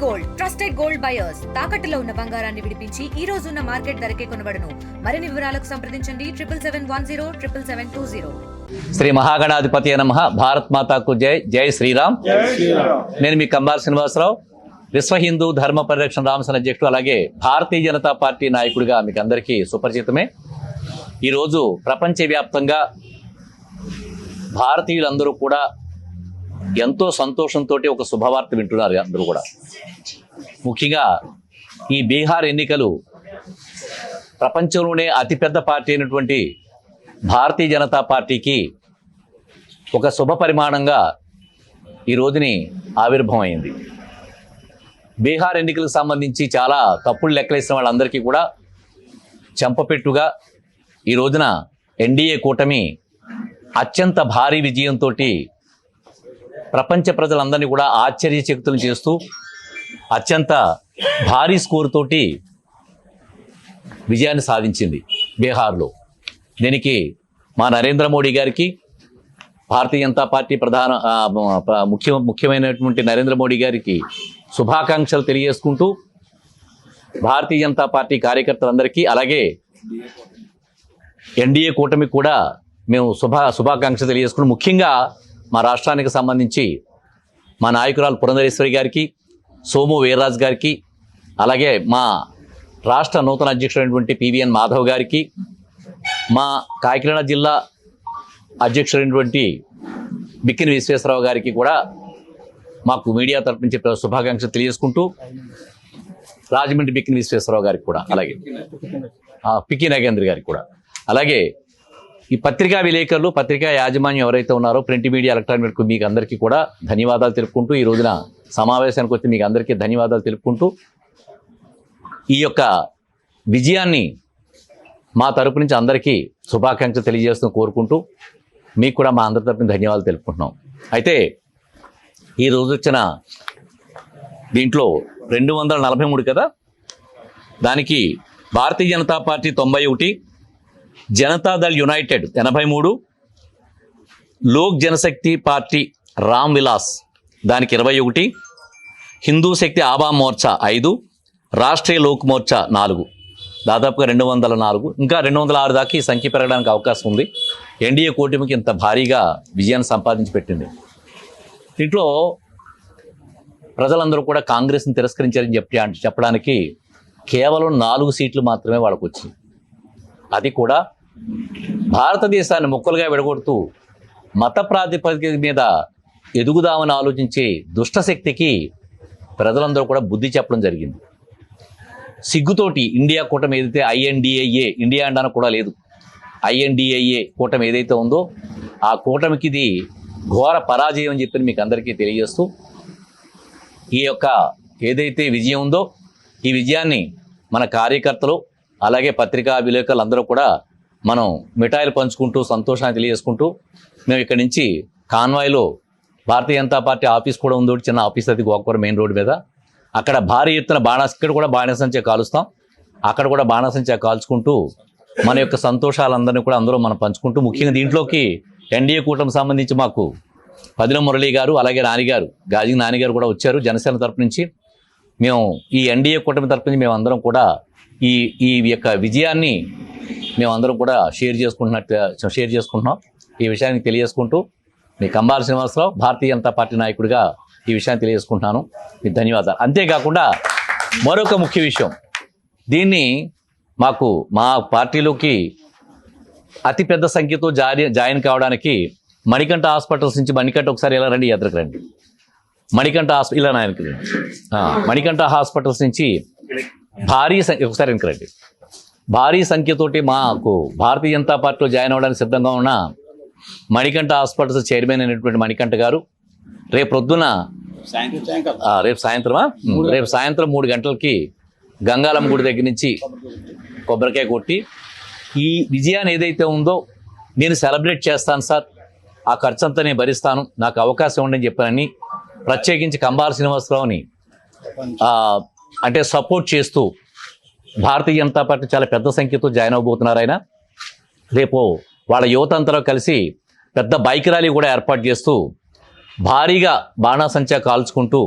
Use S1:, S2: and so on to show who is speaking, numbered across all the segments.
S1: Gold trusted gold buyers తాకట్టులో ఉన్న బంగారాన్ని విడిపించి ఈ రోజు ఉన్న మార్కెట్ ధరకే కొనబడును. మరిన్ని వివరాలకు సంప్రదించండి 7710777020.
S2: శ్రీ మహాగణాధిపతి నమః. భారత్ మాతాకు జై. జై శ్రీరామ్. నేను మీ కంబార్ శ్రీనివాసరావు, విశ్వ హిందూ ధర్మ పరిరక్షణ రామసేన అధ్యక్షుడు, అలాగే భారతీయ జనతా పార్టీ నాయకుడిగా మీకు అందరికీ సుపరిచితమే. ఈరోజు ప్రపంచవ్యాప్తంగా భారతీయులందరూ కూడా ఎంతో సంతోషంతో ఒక శుభవార్త వింటున్నారు. అందరూ కూడా ముఖ్యంగా ఈ బీహార్ ఎన్నికలు ప్రపంచంలోనే అతిపెద్ద పార్టీ అయినటువంటి భారతీయ జనతా పార్టీకి ఒక శుభ పరిమాణంగా ఈ రోజుని ఆవిర్భావం అయింది. బీహార్ ఎన్నికలకు సంబంధించి చాలా తప్పులు లెక్కలేసిన వాళ్ళందరికీ కూడా చెంపపెట్టుగా ఈ రోజున ఎన్డీఏ కూటమి అత్యంత భారీ విజయంతో ప్రపంచ ప్రజలందరినీ కూడా ఆశ్చర్యచకితులను చేస్తూ అత్యంత భారీ స్కోర్ తోటి విజయాన్ని సాధించింది బీహార్లో. దీనికి మా నరేంద్ర మోడీ గారికి, భారతీయ జనతా పార్టీ ముఖ్యమైనటువంటి నరేంద్ర మోడీ గారికి శుభాకాంక్షలు తెలియజేసుకుంటూ, భారతీయ జనతా పార్టీ కార్యకర్తలందరికీ అలాగే ఎన్డీఏ కూటమికి కూడా మేము శుభాకాంక్షలు తెలియజేసుకుంటూ, ముఖ్యంగా మా రాష్ట్రానికి సంబంధించి మా నాయకురాలు పురంధరేశ్వరి గారికి, సోము వీర్రాజు గారికి, అలాగే మా రాష్ట్ర నూతన అధ్యక్షుడైనటువంటి పివిఎన్ మాధవ్ గారికి, మా కాకినాడ జిల్లా అధ్యక్షుడైనటువంటి బిక్కిన విశ్వేశ్వరరావు గారికి కూడా మాకు మీడియా తరపు నుంచి శుభాకాంక్షలు తెలియజేసుకుంటూ, రాజమండ్రి బిక్కిన విశ్వేశ్వరరావు గారికి కూడా, అలాగే పిక్కి నగేంద్ర గారికి కూడా, అలాగే ఈ పత్రికా విలేకరులు, పత్రికా యాజమాన్యం ఎవరైతే ఉన్నారో, ప్రింట్ మీడియా, ఎలక్ట్రానిక్ మీకు అందరికీ కూడా ధన్యవాదాలు తెలుపుకుంటూ, ఈ రోజున సమావేశానికి వచ్చి మీకు అందరికీ ధన్యవాదాలు తెలుపుకుంటూ, ఈ యొక్క విజయాన్ని మా తరపు నుంచి అందరికీ శుభాకాంక్షలు తెలియజేస్తూ కోరుకుంటూ, మీకు కూడా మా అందరి తరపున ధన్యవాదాలు తెలుపుకుంటున్నాం. అయితే ఈ రోజు వచ్చిన దీంట్లో 243 కదా, దానికి భారతీయ జనతా పార్టీ 91, జనతాదళ్ యునైటెడ్ 83, లోక్ జనశక్తి పార్టీ రామ్ విలాస్ దానికి 21, హిందూ శక్తి ఆబా మోర్చా 5, రాష్ట్రీయ లోక్ మోర్చా 4, దాదాపుగా 204, ఇంకా 206 దాకా ఈ సంఖ్య పెరగడానికి అవకాశం ఉంది. ఎన్డీఏ కూటమికి ఇంత భారీగా విజయాన్ని సంపాదించి పెట్టింది. దీంట్లో ప్రజలందరూ కూడా కాంగ్రెస్ని తిరస్కరించారని చెప్పడానికి కేవలం 4 సీట్లు మాత్రమే వాళ్ళకు వచ్చింది. అది కూడా భారతదేశాన్ని ముక్కలుగా విడగొడుతూ మత ప్రాతిపదిక మీద ఎదుగుదామని ఆలోచించే దుష్టశక్తికి ప్రజలందరూ కూడా బుద్ధి చెప్పడం జరిగింది. సిగ్గుతోటి ఇండియా కూటమి ఏదైతే INDIA, ఇండియా అండాన కూడా లేదు, INDIA కూటమి ఏదైతే ఉందో ఆ కూటమికి ఇది ఘోర పరాజయం అని చెప్పి మీకు అందరికీ తెలియజేస్తూ, ఈ యొక్క ఏదైతే విజయం ఉందో ఈ విజయాన్ని మన కార్యకర్తలు అలాగే పత్రికా విలేకరులు అందరూ కూడా మనం మిఠాయిలు పంచుకుంటూ సంతోషాన్ని తెలియజేసుకుంటూ, మేము ఇక్కడి నుంచి కాన్వాయ్లో భారతీయ జనతా పార్టీ ఆఫీస్ కూడా ఉంది, చిన్న ఆఫీస్, అది గోకవరం మెయిన్ రోడ్డు మీద. అక్కడ భారీ ఎత్తున ఇక్కడ కూడా బాణసంచా కాలుస్తాం, అక్కడ కూడా బాణసంచా కాల్చుకుంటూ మన యొక్క సంతోషాలందరినీ కూడా అందరూ మనం పంచుకుంటూ, ముఖ్యంగా దీంట్లోకి ఎన్డీఏ కూటమికి సంబంధించి మాకు పదిల మురళి గారు అలాగే నానిగారు, గాజీ నానిగారు కూడా వచ్చారు జనసేన తరపు నుంచి. మేము ఈ ఎన్డీఏ కూటమి తరపు నుంచి మేము అందరం కూడా ఈ యొక్క విజయాన్ని మేమందరం కూడా షేర్ చేసుకుంటున్నాం. ఈ విషయాన్ని తెలియజేసుకుంటూ మీ కంబాల శ్రీనివాసరావు, భారతీయ జనతా పార్టీ నాయకుడిగా ఈ విషయాన్ని తెలియజేసుకుంటున్నాను. మీకు ధన్యవాదాలు. అంతేకాకుండా మరొక ముఖ్య విషయం, దీన్ని మాకు మా పార్టీలోకి అతిపెద్ద సంఖ్యతో జాయిన్ కావడానికి మణికంఠ హాస్పిటల్స్ నుంచి, మణికంఠ ఒకసారి ఇలా రండి, ఎదురుకు రండి, మణికంఠ ఇలా నాయనకి రండి, మణికంఠ హాస్పిటల్స్ నుంచి భారీ సంఖ్య, ఒకసారి వెనకరండి, భారీ సంఖ్యతోటి మాకు భారతీయ జనతా పార్టీలో జాయిన్ అవ్వడానికి సిద్ధంగా ఉన్న మణికంఠ హాస్పిటల్స్ చైర్మన్ అయినటువంటి మణికంఠ గారు రేపు సాయంత్రం 3 గంటలకి గంగాలమ్మ గుడి దగ్గర నుంచి కొబ్బరికాయ కొట్టి ఈ విజయాన్ని ఏదైతే ఉందో నేను సెలబ్రేట్ చేస్తాను సార్, ఆ ఖర్చు అంతా నేను భరిస్తాను, నాకు అవకాశం ఉండని చెప్పానని ప్రత్యేకించి కంబాల శ్రీనివాసరావుని అంటే సపోర్ట్ చేస్తూ భారతీయ జనతా పార్టీ చాలా పెద్ద సంఖ్యతో జాయిన్ అవబోతున్నారు. ఆయన రేపు వాళ్ళ యువత అంతా కలిసి పెద్ద బైక్ ర్యాలీ కూడా ఏర్పాటు చేస్తూ భారీగా బాణాసంచా కాల్చుకుంటూ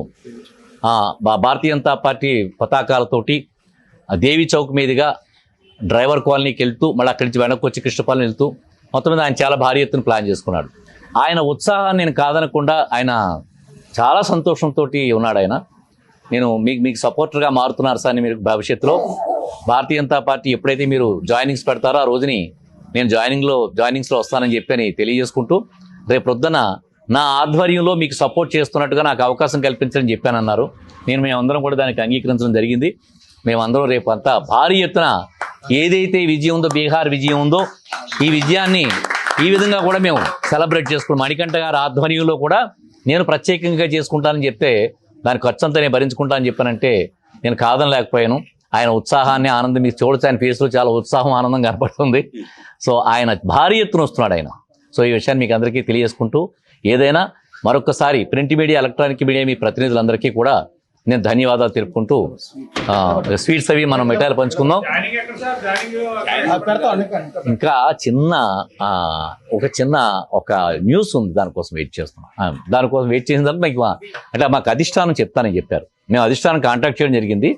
S2: భారతీయ జనతా పార్టీ పతాకాలతోటి దేవి చౌక్ మీదుగా డ్రైవర్ కాలనీకి వెళ్తూ మళ్ళీ అక్కడి నుంచి వెనక్కి వచ్చి కృష్ణపాలెం వెళ్తూ మొత్తం మీద ఆయన చాలా భారీ ఎత్తున ప్లాన్ చేసుకున్నాడు. ఆయన ఉత్సాహాన్ని నేను కాదనకుండా ఆయన చాలా సంతోషంతో ఉన్నాడు. ఆయన నేను మీకు సపోర్టర్గా మారుతున్నారు సార్. మీరు భవిష్యత్తులో భారతీయ జనతా పార్టీ ఎప్పుడైతే మీరు జాయినింగ్స్ పెడతారో ఆ రోజుని నేను జాయినింగ్స్లో వస్తానని చెప్పి తెలియజేసుకుంటూ రేపు పొద్దున నా ఆధ్వర్యంలో మీకు సపోర్ట్ చేస్తున్నట్టుగా నాకు అవకాశం కల్పించని చెప్పానన్నారు. మేమందరం కూడా దానికి అంగీకరించడం జరిగింది. మేమందరం రేపు అంతా భారీ ఎత్తున ఏదైతే విజయం ఉందో, బీహార్ విజయం ఉందో, ఈ విజయాన్ని ఈ విధంగా కూడా మేము సెలబ్రేట్ చేసుకున్నాం. మణికంఠ గారి ఆధ్వర్యంలో కూడా నేను ప్రత్యేకంగా చేసుకుంటానని చెప్తే దాని ఖర్చు అంతా నేను భరించుకుంటానని చెప్పానంటే నేను కాదనలేకపోయాను. ఆయన ఉత్సాహాన్ని, ఆనందం మీకు చూడొచ్చు. ఆయన ఫేస్లో చాలా ఉత్సాహం, ఆనందం కనపడుతుంది. సో ఆయన భారీ ఎత్తున వస్తున్నాడు ఆయన. సో ఈ విషయాన్ని మీకు అందరికీ తెలియజేసుకుంటూ ఏదైనా మరొకసారి ప్రింట్ మీడియా, ఎలక్ట్రానిక్ మీడియా మీ ప్రతినిధులందరికీ కూడా నేను ధన్యవాదాలు తెలుపుకుంటూ స్వీట్స్ అవి మనం మిఠాయిలు పంచుకుందాం. ఇంకా ఒక న్యూస్ ఉంది, దానికోసం వెయిట్ చేస్తున్నాం. దానికోసం వెయిట్ చేసిన తర్వాత మీకు అంటే మాకు అధిష్టానం చెప్తానని చెప్పారు. మేము అధిష్టానం కాంటాక్ట్ చేయడం జరిగింది.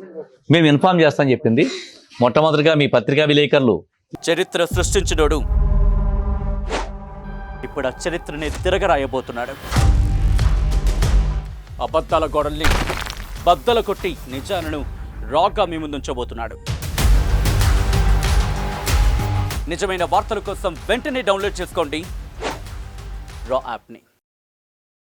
S2: మేము ఇన్ఫార్మ్ చేస్తామని చెప్పింది. మొట్టమొదటిగా మీ పత్రికా విలేకరులు
S3: చరిత్ర సృష్టించినోడు ఇప్పుడు ఆ చరిత్రని తిరగరాయబోతున్నాడు. అబద్ధాల గోడల్ని బద్దలు కొట్టి నిజాలను రాగా మీ ముందుంచబోతున్నాడు. నిజమైన వార్తల కోసం వెంటనే డౌన్లోడ్ చేసుకోండి రా యాప్ని.